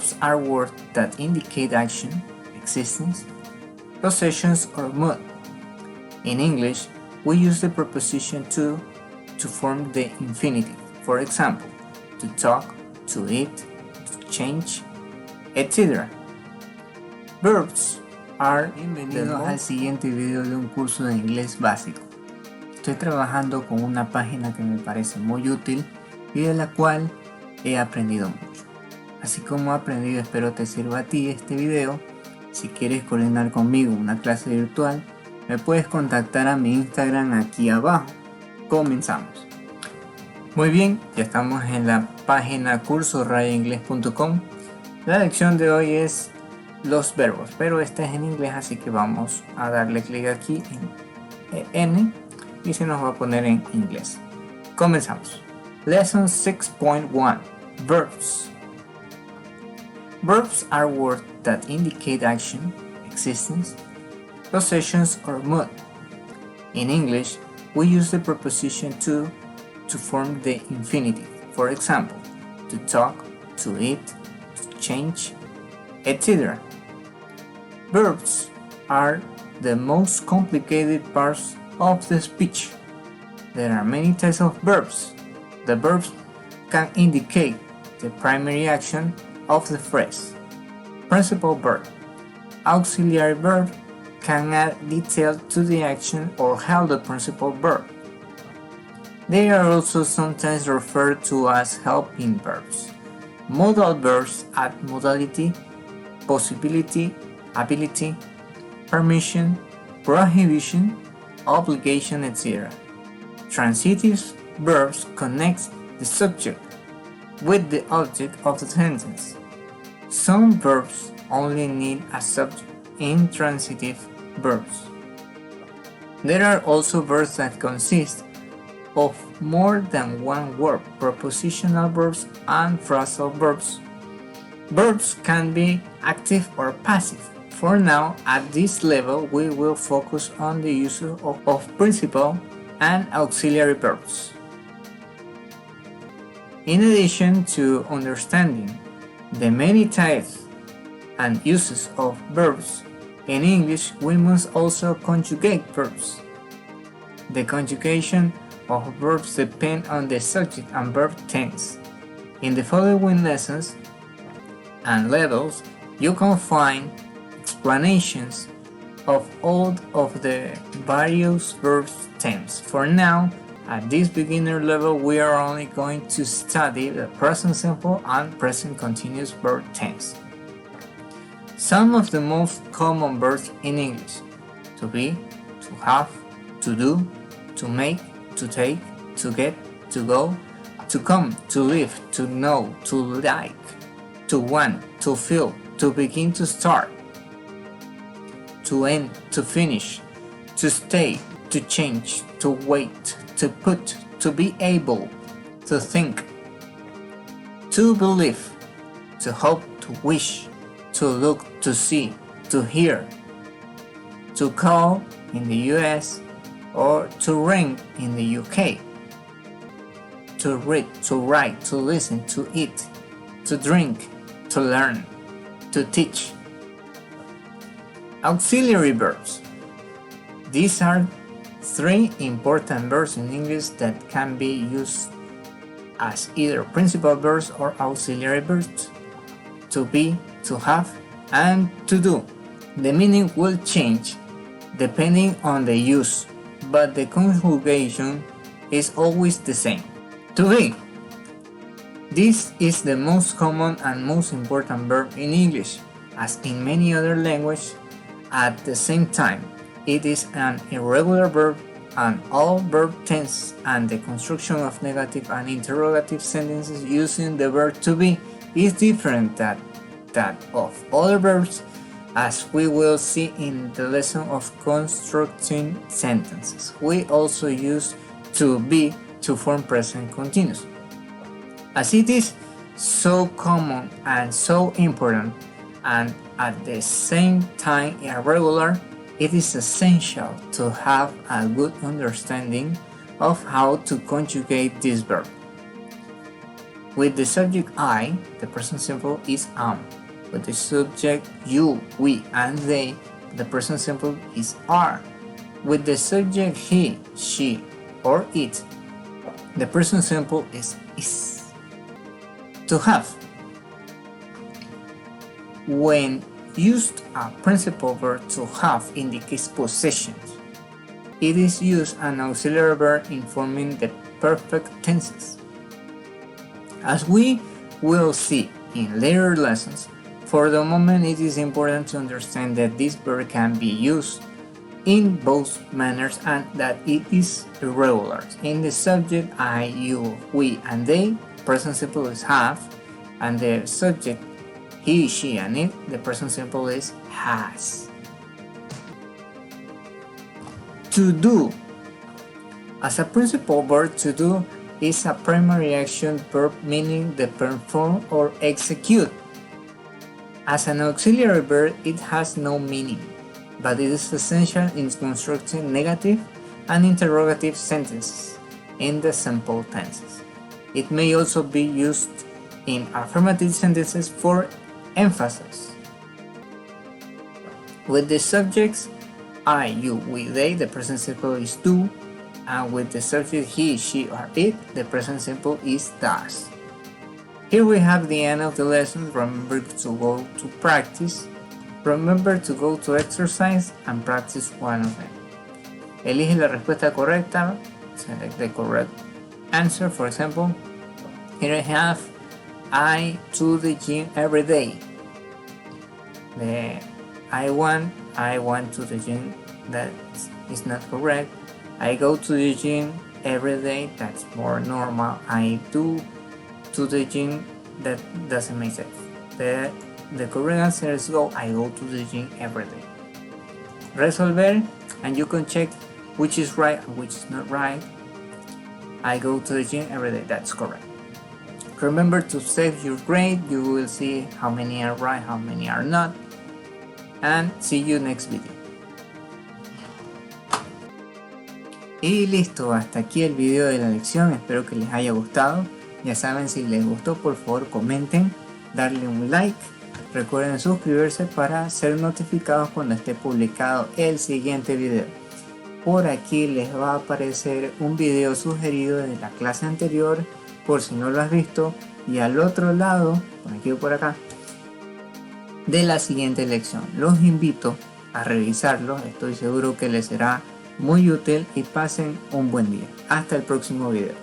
Verbs are words that indicate action, existence, possessions, or mood. In English, we use the preposition to form the infinitive. For example, to talk, to eat, to change, etc. Verbs are. Bienvenidos al siguiente video de un curso de inglés básico. Estoy trabajando con una página que me parece muy útil y de la cual he aprendido mucho. Así como he aprendido, espero te sirva a ti este video. Si quieres coordinar conmigo una clase virtual, me puedes contactar a mi Instagram aquí abajo. Comenzamos. Muy bien, ya estamos en la página curso-inglés.com. La lección de hoy es los verbos, pero esta es en inglés, así que vamos a darle clic aquí en N y se nos va a poner en inglés. Comenzamos. Lesson 6.1 Verbs. Verbs are words that indicate action, existence, possessions, or mood. In English, we use the preposition to form the infinitive. For example, to talk, to eat, to change, etc. Verbs are the most complicated parts of the speech. There are many types of verbs. The verbs can indicate the primary action of the phrase. Principal verb. Auxiliary verb can add detail to the action or help the principal verb. They are also sometimes referred to as helping verbs. Modal verbs add modality, possibility, ability, permission, prohibition, obligation, etc. Transitive verbs connect the subject with the object of the sentence. Some verbs only need a subject in transitive verbs. There are also verbs that consist of more than one word, prepositional verbs and phrasal verbs. Verbs can be active or passive. For now, at this level, we will focus on the use of principal and auxiliary verbs. In addition to understanding the many types and uses of verbs, in English we must also conjugate verbs. The conjugation of verbs depend on the subject and verb tense. In the following lessons and levels, you can find explanations of all of the various verb tense. For now, at this beginner level, we are only going to study the present simple and present continuous verb tense. Some of the most common verbs in English: to be, to have, to do, to make, to take, to get, to go, to come, to live, to know, to like, to want, to feel, to begin, to start, to end, to finish, to stay, to change, to wait, to put, to be able, to think, to believe, to hope, to wish, to look, to see, to hear, to call in the US or to ring in the UK, to read, to write, to listen, to eat, to drink, to learn, to teach. Auxiliary verbs. These are three important verbs in English that can be used as either principal verbs or auxiliary verbs: to be, to have, and to do. The meaning will change depending on the use, but the conjugation is always the same. To be. This is the most common and most important verb in English. As in many other languages, at the same time, it is an irregular verb, and all verb tense and the construction of negative and interrogative sentences using the verb to be is different than that of other verbs, as we will see in the lesson of constructing sentences. We also use to be to form present continuous. As it is so common and so important, and at the same time irregular, it is essential to have a good understanding of how to conjugate this verb. With the subject I, the present simple is am. With the subject you, we, and they, the present simple is are. With the subject he, she, or it, the present simple is. To have. When used, a principal verb to have indicates possessions. It is used an auxiliary verb informing the perfect tenses. As we will see in later lessons, for the moment it is important to understand that this verb can be used in both manners and that it is irregular. In the subject I, you, we, and they, present simple is have, and the subject he, she, and it, the present simple is has. To do. As a principal verb, to do is a primary action verb meaning the perform or execute. As an auxiliary verb, it has no meaning, but it is essential in constructing negative and interrogative sentences in the simple tenses. It may also be used in affirmative sentences for emphasis. With the subjects I, you, we, they, the present simple is do, and with the subject he, she, or it, the present simple is does. Here we have the end of the lesson. Remember to go to practice. Remember to go to exercise and practice one of them. Elige la respuesta correcta. Select the correct answer. For example, here I have I to the gym every day. I want to the gym. That is not correct. I go to the gym every day. That's more normal. I do to the gym. That doesn't make sense. The correct answer is go. I go to the gym every day. Resolver, and you can check which is right and which is not right. I go to the gym every day. That's correct. Remember to save your grade. You will see how many are right, how many are not. And see you next video. Y listo, hasta aquí el video de la lección. Espero que les haya gustado. Ya saben, si les gustó, por favor comenten, darle un like. Recuerden suscribirse para ser notificados cuando esté publicado el siguiente video. Por aquí les va a aparecer un video sugerido de la clase anterior, por si no lo has visto, y al otro lado, por aquí o por acá, de la siguiente lección. Los invito a revisarlos, estoy seguro que les será muy útil y pasen un buen día. Hasta el próximo video.